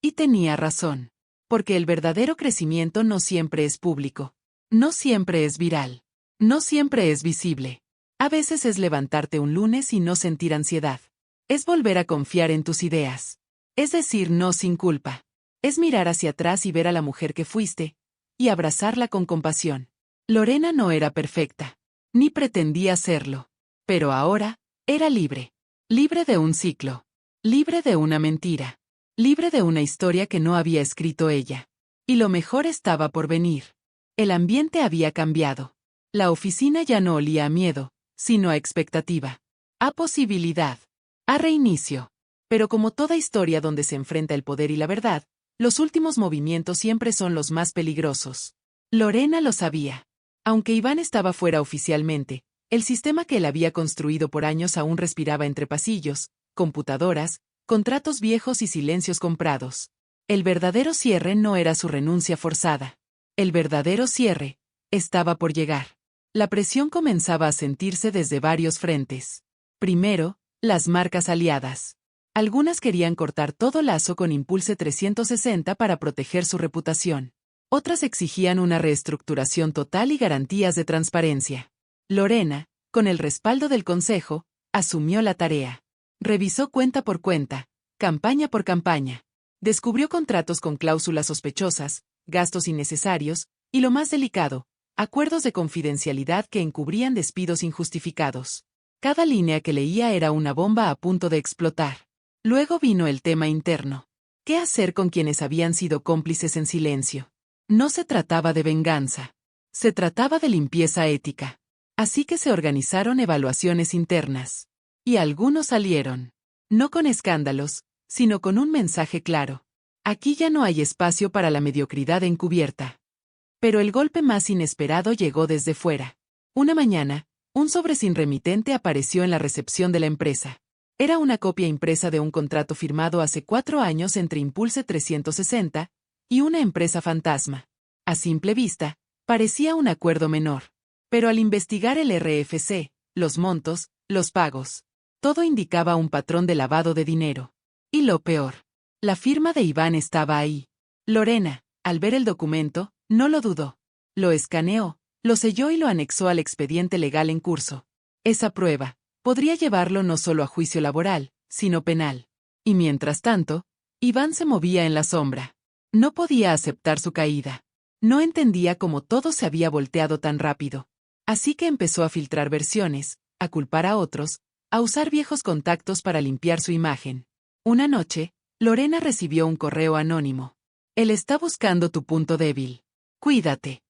Y tenía razón. Porque el verdadero crecimiento no siempre es público. No siempre es viral. No siempre es visible. A veces es levantarte un lunes y no sentir ansiedad. Es volver a confiar en tus ideas. Es decir, no sin culpa. Es mirar hacia atrás y ver a la mujer que fuiste, y abrazarla con compasión. Lorena no era perfecta, ni pretendía serlo. Pero ahora, era libre. Libre de un ciclo. Libre de una mentira. Libre de una historia que no había escrito ella. Y lo mejor estaba por venir. El ambiente había cambiado. La oficina ya no olía a miedo, sino a expectativa. A posibilidad. A reinicio. Pero como toda historia donde se enfrenta el poder y la verdad, los últimos movimientos siempre son los más peligrosos. Lorena lo sabía. Aunque Iván estaba fuera oficialmente, el sistema que él había construido por años aún respiraba entre pasillos, computadoras, contratos viejos y silencios comprados. El verdadero cierre no era su renuncia forzada. El verdadero cierre estaba por llegar. La presión comenzaba a sentirse desde varios frentes. Primero, las marcas aliadas. Algunas querían cortar todo lazo con Impulse 360 para proteger su reputación. Otras exigían una reestructuración total y garantías de transparencia. Lorena, con el respaldo del consejo, asumió la tarea. Revisó cuenta por cuenta, campaña por campaña. Descubrió contratos con cláusulas sospechosas, gastos innecesarios, y lo más delicado, acuerdos de confidencialidad que encubrían despidos injustificados. Cada línea que leía era una bomba a punto de explotar. Luego vino el tema interno. ¿Qué hacer con quienes habían sido cómplices en silencio? No se trataba de venganza. Se trataba de limpieza ética. Así que se organizaron evaluaciones internas. Y algunos salieron. No con escándalos, sino con un mensaje claro. Aquí ya no hay espacio para la mediocridad encubierta. Pero el golpe más inesperado llegó desde fuera. Una mañana, un sobre sin remitente apareció en la recepción de la empresa. Era una copia impresa de un contrato firmado hace 4 años entre Impulse 360 y una empresa fantasma. A simple vista, parecía un acuerdo menor. Pero al investigar el RFC, los montos, los pagos, todo indicaba un patrón de lavado de dinero. Y lo peor, la firma de Iván estaba ahí. Lorena, al ver el documento, no lo dudó. Lo escaneó, lo selló y lo anexó al expediente legal en curso. Esa prueba podría llevarlo no solo a juicio laboral, sino penal. Y mientras tanto, Iván se movía en la sombra. No podía aceptar su caída. No entendía cómo todo se había volteado tan rápido. Así que empezó a filtrar versiones, a culpar a otros, a usar viejos contactos para limpiar su imagen. Una noche, Lorena recibió un correo anónimo. Él está buscando tu punto débil. Cuídate.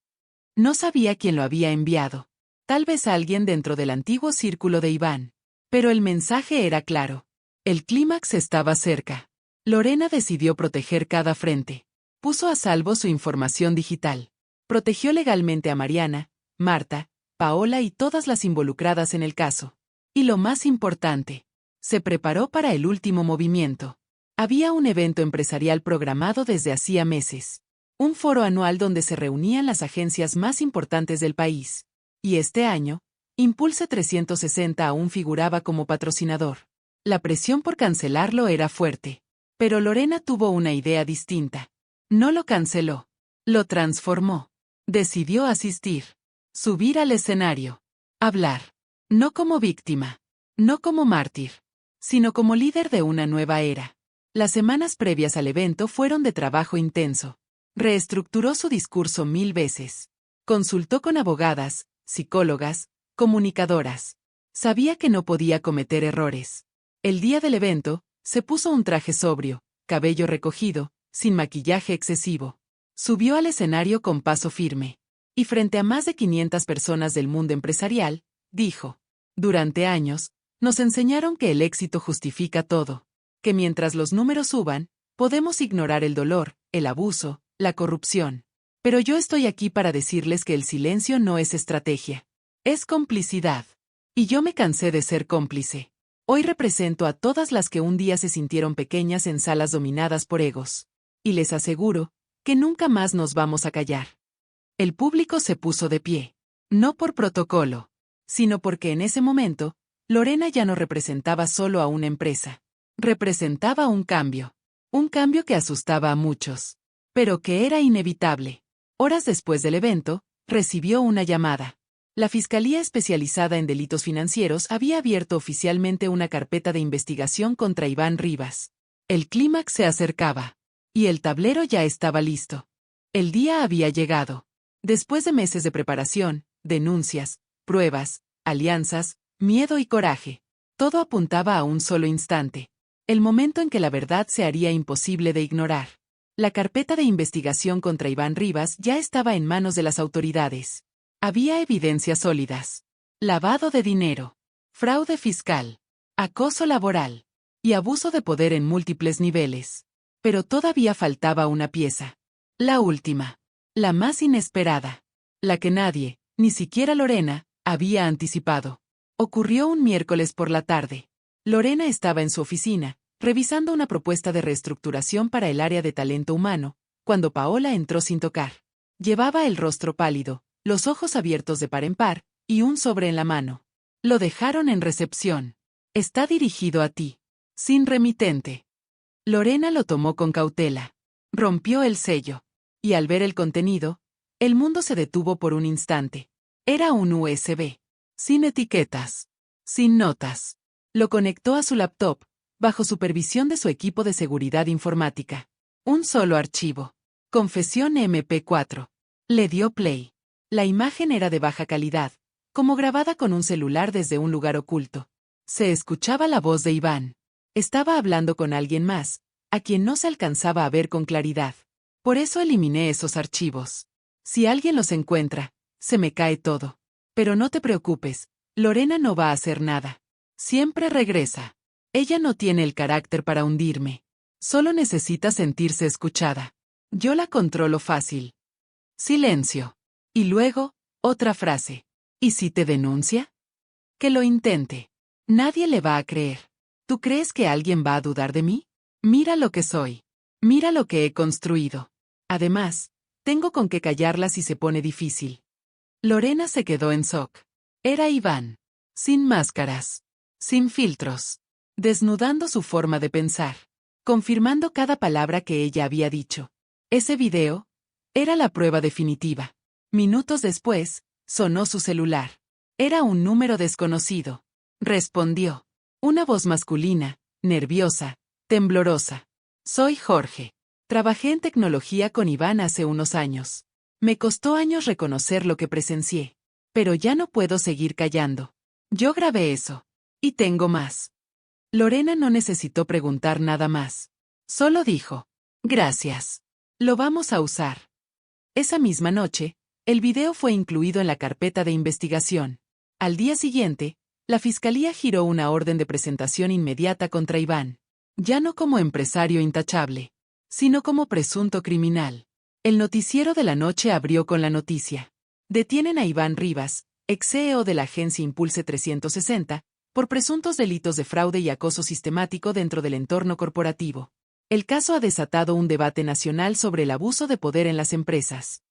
No sabía quién lo había enviado. Tal vez alguien dentro del antiguo círculo de Iván. Pero el mensaje era claro. El clímax estaba cerca. Lorena decidió proteger cada frente. Puso a salvo su información digital. Protegió legalmente a Mariana, Marta, Paola y todas las involucradas en el caso. Y lo más importante, se preparó para el último movimiento. Había un evento empresarial programado desde hacía meses. Un foro anual donde se reunían las agencias más importantes del país. Y este año, Impulse 360 aún figuraba como patrocinador. La presión por cancelarlo era fuerte. Pero Lorena tuvo una idea distinta. No lo canceló. Lo transformó. Decidió asistir. Subir al escenario. Hablar. No como víctima. No como mártir. Sino como líder de una nueva era. Las semanas previas al evento fueron de trabajo intenso. Reestructuró su discurso 1000 veces. Consultó con abogadas, psicólogas, comunicadoras. Sabía que no podía cometer errores. El día del evento, se puso un traje sobrio, cabello recogido, sin maquillaje excesivo. Subió al escenario con paso firme. Y frente a más de 500 personas del mundo empresarial, dijo: durante años, nos enseñaron que el éxito justifica todo. Que mientras los números suban, podemos ignorar el dolor, el abuso, la corrupción. Pero yo estoy aquí para decirles que el silencio no es estrategia. Es complicidad. Y yo me cansé de ser cómplice. Hoy represento a todas las que un día se sintieron pequeñas en salas dominadas por egos. Y les aseguro que nunca más nos vamos a callar. El público se puso de pie. No por protocolo, sino porque en ese momento, Lorena ya no representaba solo a una empresa. Representaba un cambio. Un cambio que asustaba a muchos. Pero que era inevitable. Horas después del evento, recibió una llamada. La Fiscalía Especializada en Delitos Financieros había abierto oficialmente una carpeta de investigación contra Iván Rivas. El clímax se acercaba. Y el tablero ya estaba listo. El día había llegado. Después de meses de preparación, denuncias, pruebas, alianzas, miedo y coraje, todo apuntaba a un solo instante. El momento en que la verdad se haría imposible de ignorar. La carpeta de investigación contra Iván Rivas ya estaba en manos de las autoridades. Había evidencias sólidas. Lavado de dinero, fraude fiscal, acoso laboral y abuso de poder en múltiples niveles. Pero todavía faltaba una pieza. La última. La más inesperada. La que nadie, ni siquiera Lorena, había anticipado. Ocurrió un miércoles por la tarde. Lorena estaba en su oficina, revisando una propuesta de reestructuración para el área de talento humano, cuando Paola entró sin tocar. Llevaba el rostro pálido, los ojos abiertos de par en par, y un sobre en la mano. Lo dejaron en recepción. Está dirigido a ti. Sin remitente. Lorena lo tomó con cautela. Rompió el sello. Y al ver el contenido, el mundo se detuvo por un instante. Era un USB. Sin etiquetas. Sin notas. Lo conectó a su laptop, bajo supervisión de su equipo de seguridad informática. Un solo archivo. Confesión MP4. Le dio play. La imagen era de baja calidad, como grabada con un celular desde un lugar oculto. Se escuchaba la voz de Iván. Estaba hablando con alguien más, a quien no se alcanzaba a ver con claridad. Por eso eliminé esos archivos. Si alguien los encuentra, se me cae todo. Pero no te preocupes, Lorena no va a hacer nada. Siempre regresa. Ella no tiene el carácter para hundirme. Solo necesita sentirse escuchada. Yo la controlo fácil. Silencio. Y luego, otra frase. ¿Y si te denuncia? Que lo intente. Nadie le va a creer. ¿Tú crees que alguien va a dudar de mí? Mira lo que soy. Mira lo que he construido. Además, tengo con qué callarla si se pone difícil. Lorena se quedó en shock. Era Iván. Sin máscaras. Sin filtros. Desnudando su forma de pensar. Confirmando cada palabra que ella había dicho. Ese video era la prueba definitiva. Minutos después, sonó su celular. Era un número desconocido. Respondió. Una voz masculina, nerviosa, temblorosa. Soy Jorge. Trabajé en tecnología con Iván hace unos años. Me costó años reconocer lo que presencié. Pero ya no puedo seguir callando. Yo grabé eso. Y tengo más. Lorena no necesitó preguntar nada más. Solo dijo. Gracias. Lo vamos a usar. Esa misma noche, el video fue incluido en la carpeta de investigación. Al día siguiente, la Fiscalía giró una orden de presentación inmediata contra Iván. Ya no como empresario intachable, sino como presunto criminal. El noticiero de la noche abrió con la noticia. Detienen a Iván Rivas, ex CEO de la agencia Impulse 360, por presuntos delitos de fraude y acoso sistemático dentro del entorno corporativo. El caso ha desatado un debate nacional sobre el abuso de poder en las empresas.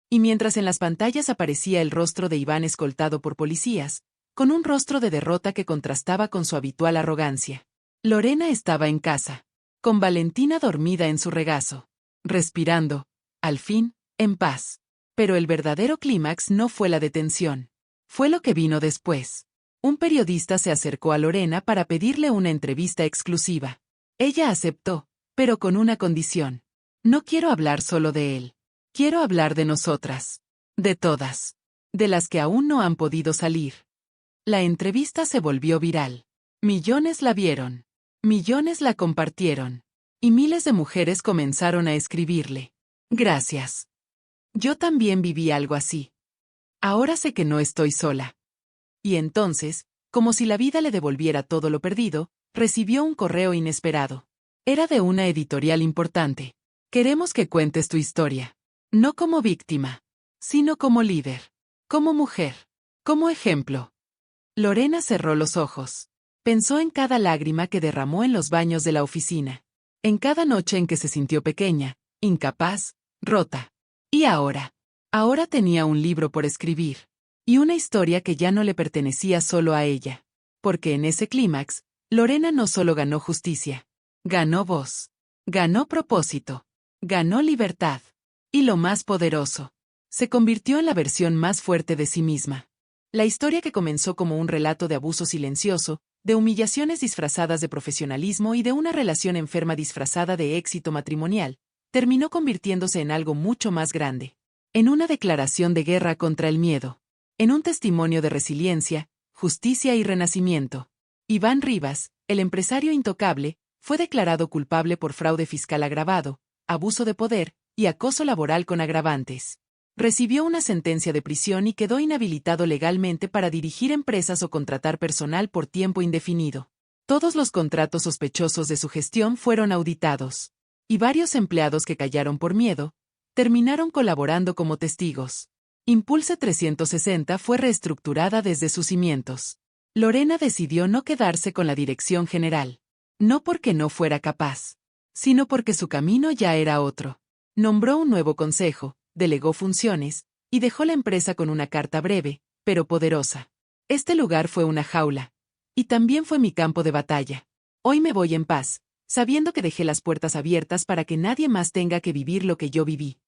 Y mientras en las pantallas aparecía el rostro de Iván escoltado por policías, con un rostro de derrota que contrastaba con su habitual arrogancia, Lorena estaba en casa, con Valentina dormida en su regazo, respirando, al fin, en paz. Pero el verdadero clímax no fue la detención. Fue lo que vino después. Un periodista se acercó a Lorena para pedirle una entrevista exclusiva. Ella aceptó, pero con una condición. No quiero hablar solo de él. Quiero hablar de nosotras. De todas. De las que aún no han podido salir. La entrevista se volvió viral. Millones la vieron. Millones la compartieron. Y miles de mujeres comenzaron a escribirle. Gracias. Yo también viví algo así. Ahora sé que no estoy sola. Y entonces, como si la vida le devolviera todo lo perdido, recibió un correo inesperado. Era de una editorial importante. Queremos que cuentes tu historia. No como víctima, sino como líder, como mujer, como ejemplo. Lorena cerró los ojos. Pensó en cada lágrima que derramó en los baños de la oficina. En cada noche en que se sintió pequeña, incapaz, rota. Y ahora, Ahora tenía un libro por escribir. Y una historia que ya no le pertenecía solo a ella. Porque en ese clímax, Lorena no solo ganó justicia. Ganó voz. Ganó propósito. Ganó libertad. Y lo más poderoso. Se convirtió en la versión más fuerte de sí misma. La historia que comenzó como un relato de abuso silencioso, de humillaciones disfrazadas de profesionalismo y de una relación enferma disfrazada de éxito matrimonial, terminó convirtiéndose en algo mucho más grande. En una declaración de guerra contra el miedo. En un testimonio de resiliencia, justicia y renacimiento. Iván Rivas, el empresario intocable, fue declarado culpable por fraude fiscal agravado, abuso de poder y acoso laboral con agravantes. Recibió una sentencia de prisión y quedó inhabilitado legalmente para dirigir empresas o contratar personal por tiempo indefinido. Todos los contratos sospechosos de su gestión fueron auditados. Y varios empleados que callaron por miedo, terminaron colaborando como testigos. Impulse 360 fue reestructurada desde sus cimientos. Lorena decidió no quedarse con la dirección general. No porque no fuera capaz, sino porque su camino ya era otro. Nombró un nuevo consejo, delegó funciones, y dejó la empresa con una carta breve, pero poderosa. Este lugar fue una jaula. Y también fue mi campo de batalla. Hoy me voy en paz, sabiendo que dejé las puertas abiertas para que nadie más tenga que vivir lo que yo viví.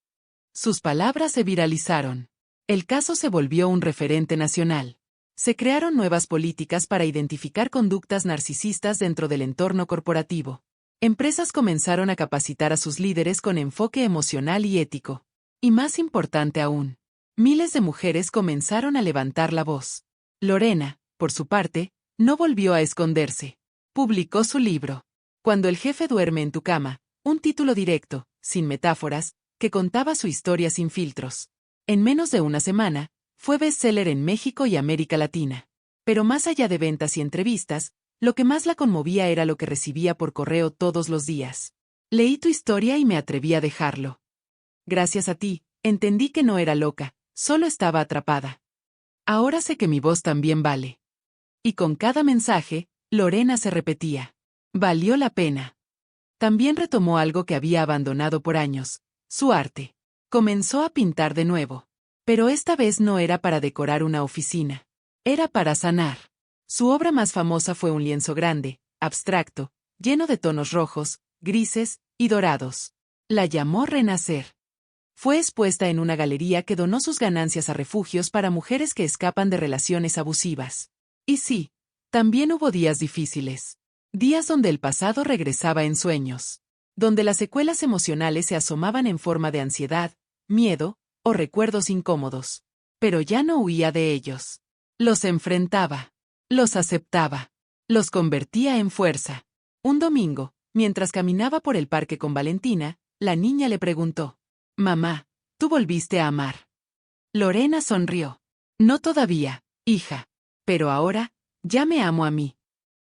Sus palabras se viralizaron. El caso se volvió un referente nacional. Se crearon nuevas políticas para identificar conductas narcisistas dentro del entorno corporativo. Empresas comenzaron a capacitar a sus líderes con enfoque emocional y ético. Y más importante aún, miles de mujeres comenzaron a levantar la voz. Lorena, por su parte, no volvió a esconderse. Publicó su libro. Cuando el jefe duerme en tu cama, un título directo, sin metáforas, que contaba su historia sin filtros. En menos de una semana, fue bestseller en México y América Latina. Pero más allá de ventas y entrevistas, lo que más la conmovía era lo que recibía por correo todos los días. Leí tu historia y me atreví a dejarlo. Gracias a ti, entendí que no era loca, solo estaba atrapada. Ahora sé que mi voz también vale. Y con cada mensaje, Lorena se repetía. Valió la pena. También retomó algo que había abandonado por años, su arte. Comenzó a pintar de nuevo. Pero esta vez no era para decorar una oficina. Era para sanar. Su obra más famosa fue un lienzo grande, abstracto, lleno de tonos rojos, grises y dorados. La llamó Renacer. Fue expuesta en una galería que donó sus ganancias a refugios para mujeres que escapan de relaciones abusivas. Y sí, también hubo días difíciles. Días donde el pasado regresaba en sueños. Donde las secuelas emocionales se asomaban en forma de ansiedad, miedo o recuerdos incómodos. Pero ya no huía de ellos. Los enfrentaba. Los aceptaba. Los convertía en fuerza. Un domingo, mientras caminaba por el parque con Valentina, la niña le preguntó: «Mamá, ¿tú volviste a amar?» Lorena sonrió. «No todavía, hija. Pero ahora, ya me amo a mí».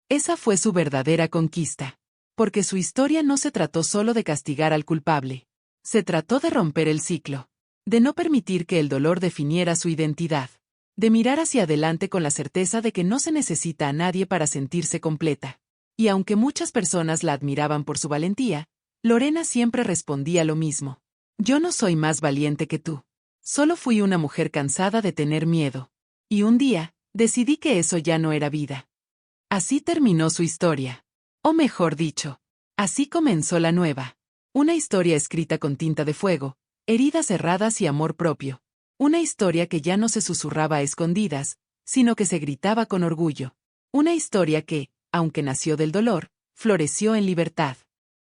Esa fue su verdadera conquista. Porque su historia no se trató solo de castigar al culpable. Se trató de romper el ciclo. De no permitir que el dolor definiera su identidad. De mirar hacia adelante con la certeza de que no se necesita a nadie para sentirse completa. Y aunque muchas personas la admiraban por su valentía, Lorena siempre respondía lo mismo. «Yo no soy más valiente que tú. Solo fui una mujer cansada de tener miedo. Y un día, decidí que eso ya no era vida». Así terminó su historia. O mejor dicho, así comenzó la nueva. Una historia escrita con tinta de fuego, heridas cerradas y amor propio. Una historia que ya no se susurraba a escondidas, sino que se gritaba con orgullo. Una historia que, aunque nació del dolor, floreció en libertad.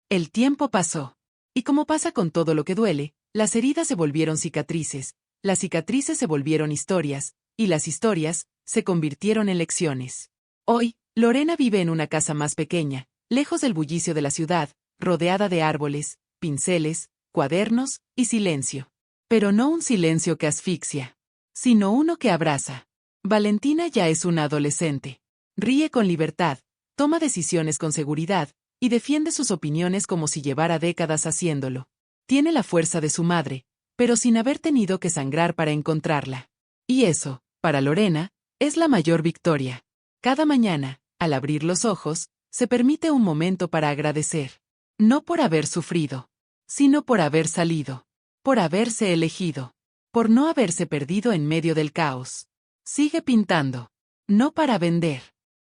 El tiempo pasó. Y como pasa con todo lo que duele, las heridas se volvieron cicatrices, las cicatrices se volvieron historias, y las historias se convirtieron en lecciones. Hoy, Lorena vive en una casa más pequeña, lejos del bullicio de la ciudad, rodeada de árboles, pinceles, cuadernos y silencio. Pero no un silencio que asfixia, sino uno que abraza. Valentina ya es una adolescente. Ríe con libertad, toma decisiones con seguridad, y defiende sus opiniones como si llevara décadas haciéndolo. Tiene la fuerza de su madre, pero sin haber tenido que sangrar para encontrarla. Y eso, para Lorena, es la mayor victoria. Cada mañana, al abrir los ojos, se permite un momento para agradecer. No por haber sufrido, sino por haber salido. Por haberse elegido. por no haberse perdido en medio del caos. Sigue pintando. No para vender.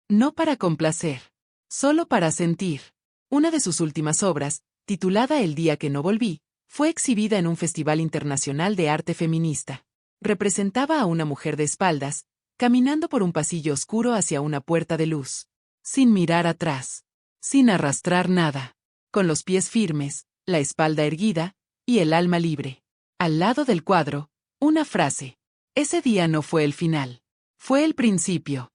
No para complacer. Solo para sentir. Una de sus últimas obras, titulada El día que no volví, fue exhibida en un festival internacional de arte feminista. Representaba a una mujer de espaldas, caminando por un pasillo oscuro hacia una puerta de luz. Sin mirar atrás. Sin arrastrar nada. Con los pies firmes, la espalda erguida, y el alma libre. Al lado del cuadro, una frase. Ese día no fue el final. Fue el principio.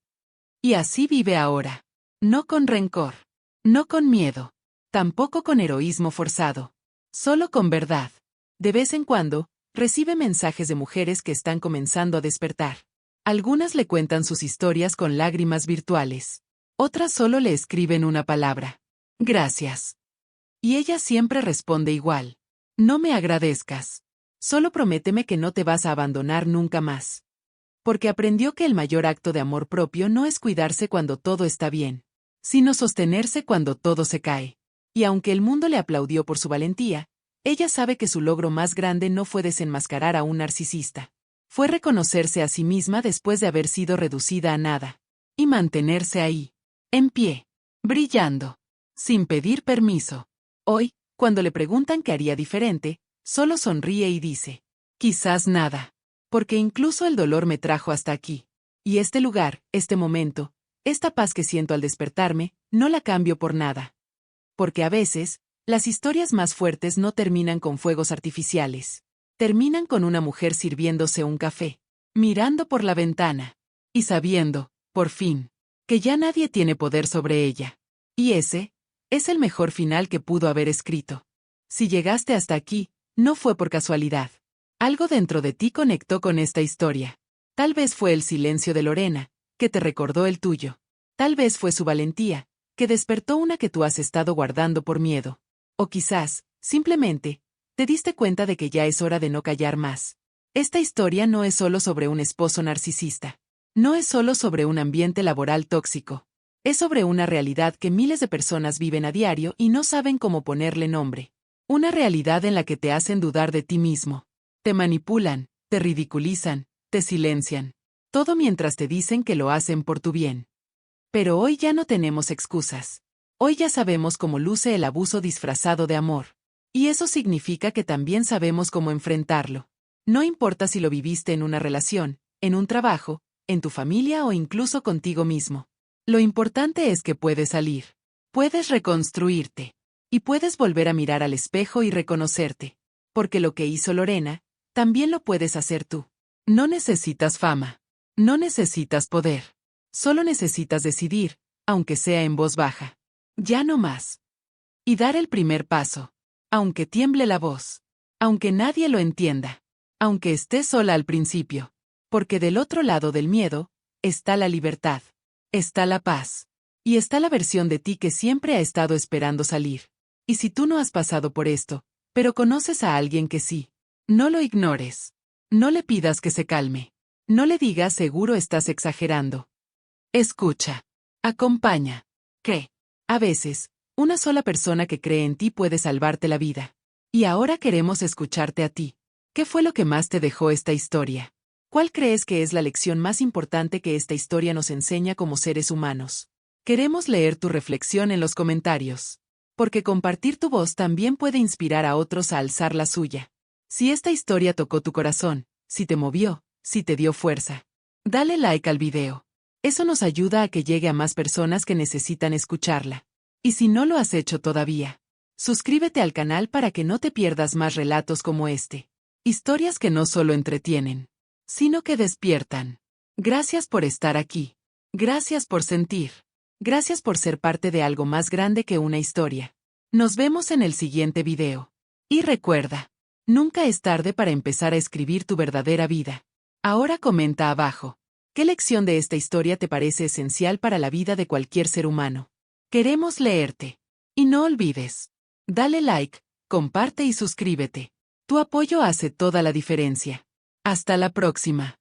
Y así vive ahora. No con rencor. No con miedo. Tampoco con heroísmo forzado. Solo con verdad. De vez en cuando, recibe mensajes de mujeres que están comenzando a despertar. Algunas le cuentan sus historias con lágrimas virtuales. Otras solo le escriben una palabra. Gracias. Y ella siempre responde igual. No me agradezcas. Solo prométeme que no te vas a abandonar nunca más. Porque aprendió que el mayor acto de amor propio no es cuidarse cuando todo está bien, sino sostenerse cuando todo se cae. Y aunque el mundo le aplaudió por su valentía, ella sabe que su logro más grande no fue desenmascarar a un narcisista. Fue reconocerse a sí misma después de haber sido reducida a nada. Y mantenerse ahí. En pie. Brillando. Sin pedir permiso. Hoy, cuando le preguntan qué haría diferente, solo sonríe y dice, quizás nada. Porque incluso el dolor me trajo hasta aquí. Y este lugar, este momento, esta paz que siento al despertarme, no la cambio por nada. Porque a veces, las historias más fuertes no terminan con fuegos artificiales. Terminan con una mujer sirviéndose un café, mirando por la ventana, y sabiendo, por fin, que ya nadie tiene poder sobre ella. Y ese es el mejor final que pudo haber escrito. Si llegaste hasta aquí, no fue por casualidad. Algo dentro de ti conectó con esta historia. Tal vez fue el silencio de Lorena, que te recordó el tuyo. Tal vez fue su valentía, que despertó una que tú has estado guardando por miedo. O quizás, simplemente, te diste cuenta de que ya es hora de no callar más. Esta historia no es solo sobre un esposo narcisista. No es solo sobre un ambiente laboral tóxico. Es sobre una realidad que miles de personas viven a diario y no saben cómo ponerle nombre. Una realidad en la que te hacen dudar de ti mismo. Te manipulan, te ridiculizan, te silencian. Todo mientras te dicen que lo hacen por tu bien. Pero hoy ya no tenemos excusas. Hoy ya sabemos cómo luce el abuso disfrazado de amor. Y eso significa que también sabemos cómo enfrentarlo. No importa si lo viviste en una relación, en un trabajo, en tu familia o incluso contigo mismo. Lo importante es que puedes salir. Puedes reconstruirte. Y puedes volver a mirar al espejo y reconocerte. Porque lo que hizo Lorena, también lo puedes hacer tú. No necesitas fama. No necesitas poder. Solo necesitas decidir, aunque sea en voz baja. Ya no más. Y dar el primer paso. Aunque tiemble la voz. Aunque nadie lo entienda. Aunque estés sola al principio. Porque del otro lado del miedo, está la libertad. Está la paz. Y está la versión de ti que siempre ha estado esperando salir. Y si tú no has pasado por esto, pero conoces a alguien que sí, no lo ignores. No le pidas que se calme. No le digas seguro estás exagerando. Escucha. Acompaña. Cree. A veces, una sola persona que cree en ti puede salvarte la vida. Y ahora queremos escucharte a ti. ¿Qué fue lo que más te dejó esta historia? ¿Cuál crees que es la lección más importante que esta historia nos enseña como seres humanos? Queremos leer tu reflexión en los comentarios. Porque compartir tu voz también puede inspirar a otros a alzar la suya. Si esta historia tocó tu corazón, si te movió, si te dio fuerza, dale like al video. Eso nos ayuda a que llegue a más personas que necesitan escucharla. Y si no lo has hecho todavía, suscríbete al canal para que no te pierdas más relatos como este. Historias que no solo entretienen, sino que despiertan. Gracias por estar aquí. Gracias por sentir. Gracias por ser parte de algo más grande que una historia. Nos vemos en el siguiente video. Y recuerda, nunca es tarde para empezar a escribir tu verdadera vida. Ahora comenta abajo. ¿Qué lección de esta historia te parece esencial para la vida de cualquier ser humano? Queremos leerte. Y no olvides. Dale like, comparte y suscríbete. Tu apoyo hace toda la diferencia. Hasta la próxima.